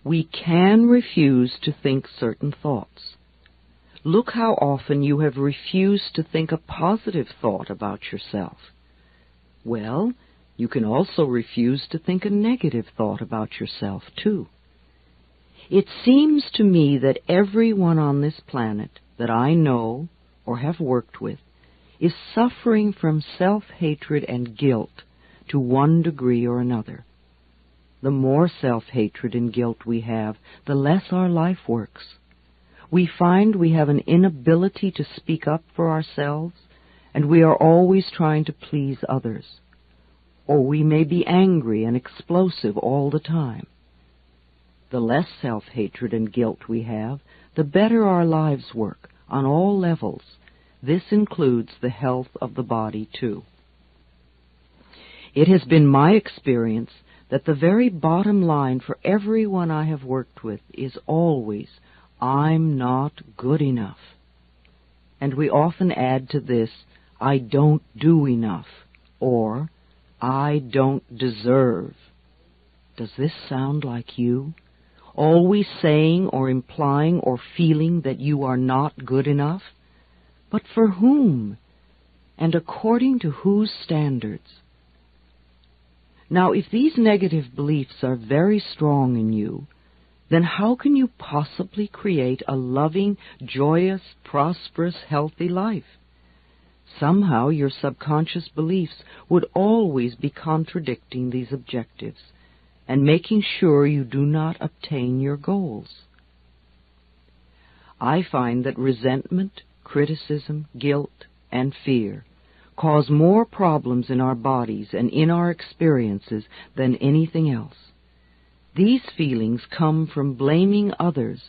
We can refuse to think certain thoughts. Look how often you have refused to think a positive thought about yourself. Well, you can also refuse to think a negative thought about yourself, too. It seems to me that everyone on this planet that I know or have worked with is suffering from self-hatred and guilt to one degree or another. The more self-hatred and guilt we have, the less our life works. We find we have an inability to speak up for ourselves, and we are always trying to please others. Or we may be angry and explosive all the time. The less self-hatred and guilt we have, the better our lives work on all levels. This includes the health of the body, too. It has been my experience that the very bottom line for everyone I have worked with is always, I'm not good enough. And we often add to this, I don't do enough, or I don't deserve. Does this sound like you? Always saying or implying or feeling that you are not good enough? But for whom? And according to whose standards? Now, if these negative beliefs are very strong in you, then how can you possibly create a loving, joyous, prosperous, healthy life? Somehow your subconscious beliefs would always be contradicting these objectives and making sure you do not obtain your goals. I find that resentment, criticism, guilt, and fear cause more problems in our bodies and in our experiences than anything else. These feelings come from blaming others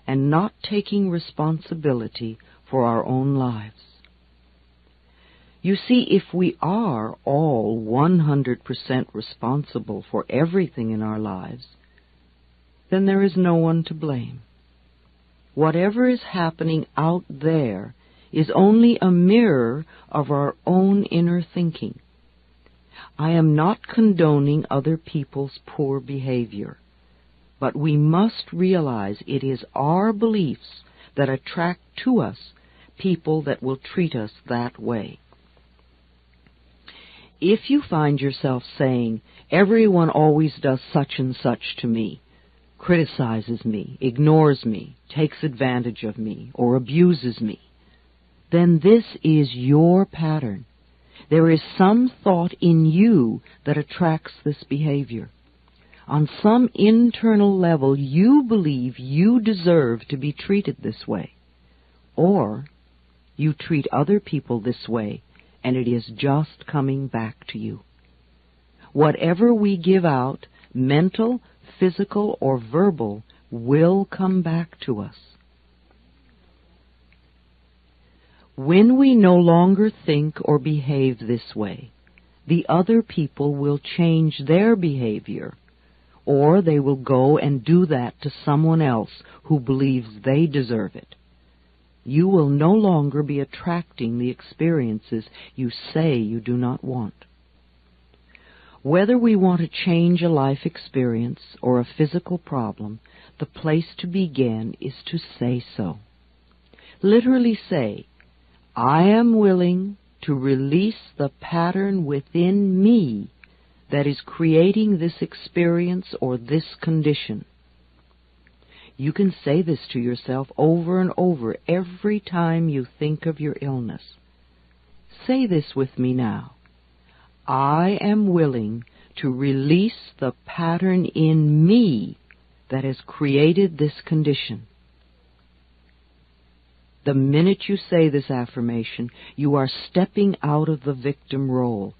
and not taking responsibility for our own lives. You see, if we are all 100% responsible for everything in our lives, then there is no one to blame. Whatever is happening out there is only a mirror of our own inner thinking. I am not condoning other people's poor behavior, but we must realize it is our beliefs that attract to us people that will treat us that way. If you find yourself saying, everyone always does such and such to me, criticizes me, ignores me, takes advantage of me, or abuses me, then this is your pattern. There is some thought in you that attracts this behavior. On some internal level, you believe you deserve to be treated this way, or you treat other people this way, and it is just coming back to you. Whatever we give out, mental, physical, or verbal, will come back to us. When we no longer think or behave this way, the other people will change their behavior, or they will go and do that to someone else who believes they deserve it. You will no longer be attracting the experiences you say you do not want. Whether we want to change a life experience or a physical problem, the place to begin is to say so. Literally say, I am willing to release the pattern within me that is creating this experience or this condition. You can say this to yourself over and over every time you think of your illness. Say this with me now. I am willing to release the pattern in me that has created this condition. The minute you say this affirmation, you are stepping out of the victim role.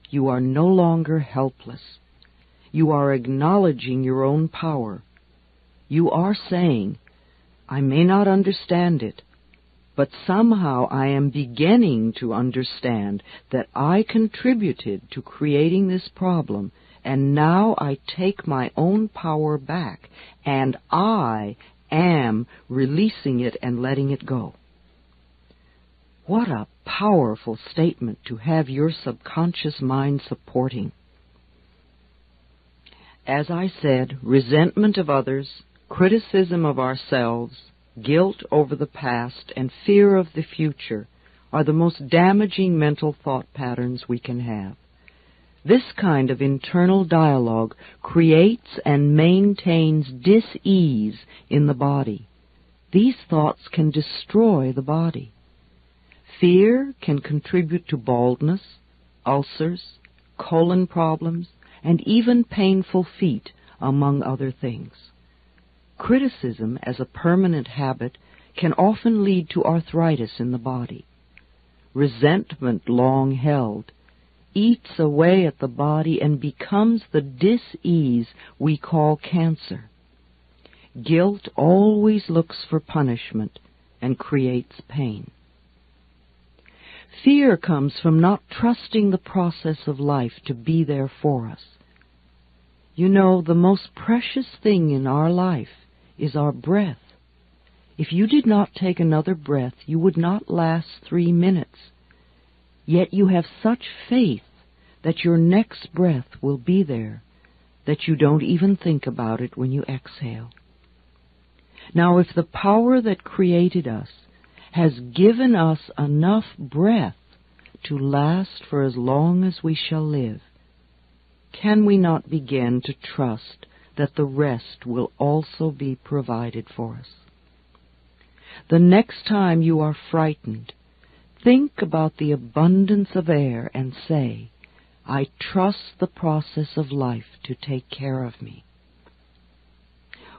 You are no longer helpless. You are acknowledging your own power. You are saying, I may not understand it, but somehow I am beginning to understand that I contributed to creating this problem, and now I take my own power back, and I am releasing it and letting it go. What a powerful statement to have your subconscious mind supporting. As I said, resentment of others, criticism of ourselves, guilt over the past, and fear of the future are the most damaging mental thought patterns we can have. This kind of internal dialogue creates and maintains dis-ease in the body. These thoughts can destroy the body. Fear can contribute to baldness, ulcers, colon problems, and even painful feet, among other things. Criticism, as a permanent habit, can often lead to arthritis in the body. Resentment, long held, eats away at the body and becomes the dis-ease we call cancer. Guilt always looks for punishment and creates pain. Fear comes from not trusting the process of life to be there for us. You know, the most precious thing in our life is our breath. If you did not take another breath, you would not last 3 minutes. Yet you have such faith that your next breath will be there, that you don't even think about it when you exhale. Now, if the power that created us has given us enough breath to last for as long as we shall live, can we not begin to trust that the rest will also be provided for us? The next time you are frightened, think about the abundance of air and say, I trust the process of life to take care of me.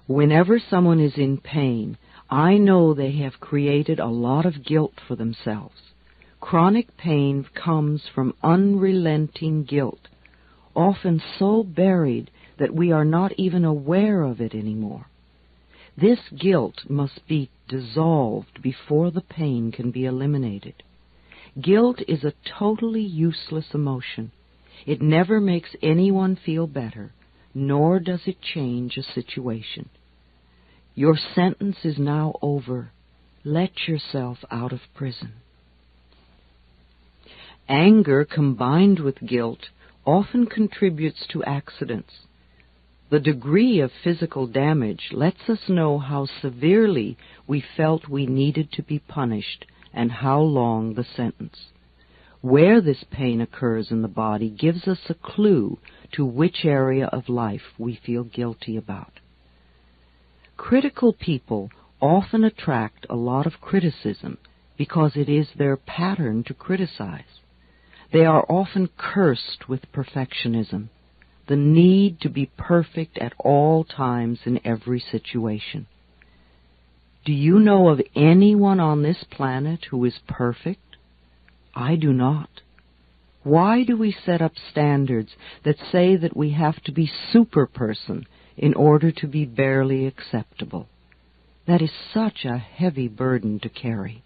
Whenever someone is in pain, I know they have created a lot of guilt for themselves. Chronic pain comes from unrelenting guilt, often so buried that we are not even aware of it anymore. This guilt must be dissolved before the pain can be eliminated. Guilt is a totally useless emotion. It never makes anyone feel better, nor does it change a situation. Your sentence is now over. Let yourself out of prison. Anger combined with guilt often contributes to accidents. The degree of physical damage lets us know how severely we felt we needed to be punished and how long the sentence. Where this pain occurs in the body gives us a clue to which area of life we feel guilty about. Critical people often attract a lot of criticism because it is their pattern to criticize. They are often cursed with perfectionism, the need to be perfect at all times in every situation. Do you know of anyone on this planet who is perfect? I do not. Why do we set up standards that say that we have to be superperson in order to be barely acceptable? That is such a heavy burden to carry.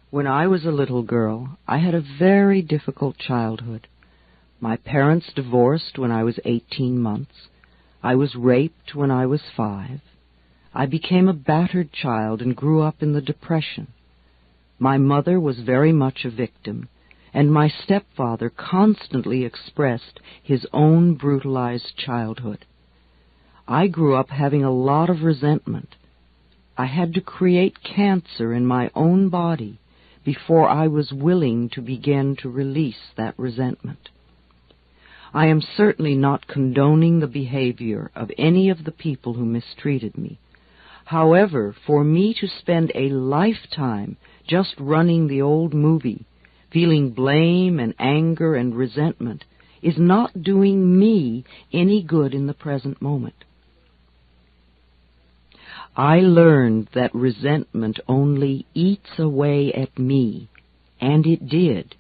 When I was a little girl, I had a very difficult childhood. My parents divorced when I was 18 months. I was raped when I was 5. I became a battered child and grew up in the Depression. My mother was very much a victim, and my stepfather constantly expressed his own brutalized childhood. I grew up having a lot of resentment. I had to create cancer in my own body before I was willing to begin to release that resentment. I am certainly not condoning the behavior of any of the people who mistreated me. However, for me to spend a lifetime just running the old movie, feeling blame and anger and resentment, is not doing me any good in the present moment. I learned that resentment only eats away at me, and it did.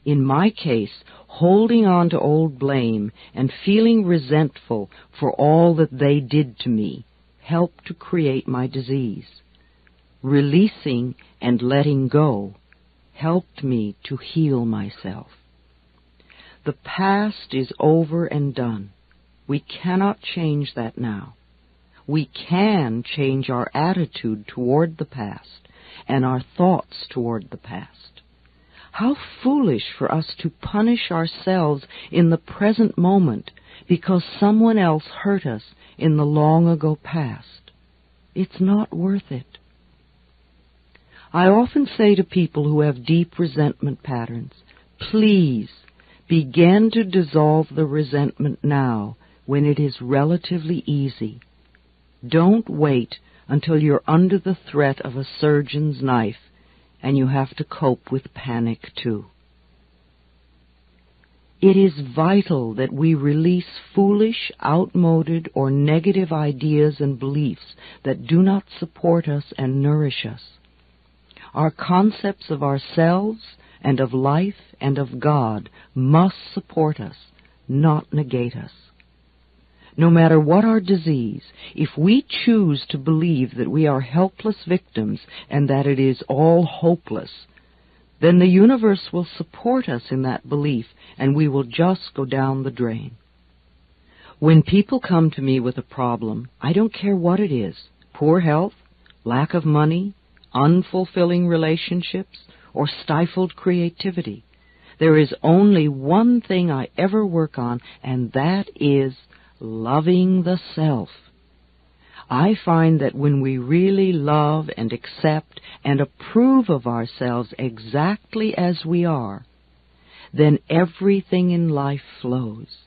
In my case, holding on to old blame and feeling resentful for all that they did to me helped to create my disease. Releasing and letting go helped me to heal myself. The past is over and done. We cannot change that now. We can change our attitude toward the past and our thoughts toward the past. How foolish for us to punish ourselves in the present moment because someone else hurt us in the long ago past. It's not worth it. I often say to people who have deep resentment patterns, please begin to dissolve the resentment now when it is relatively easy. Don't wait until you're under the threat of a surgeon's knife and you have to cope with panic too. It is vital that we release foolish, outmoded, or negative ideas and beliefs that do not support us and nourish us. Our concepts of ourselves and of life and of God must support us, not negate us. No matter what our disease, if we choose to believe that we are helpless victims and that it is all hopeless, then the universe will support us in that belief and we will just go down the drain. When people come to me with a problem, I don't care what it is, poor health, lack of money, unfulfilling relationships, or stifled creativity. There is only one thing I ever work on, and that is loving the self. I find that when we really love and accept and approve of ourselves exactly as we are, then everything in life flows.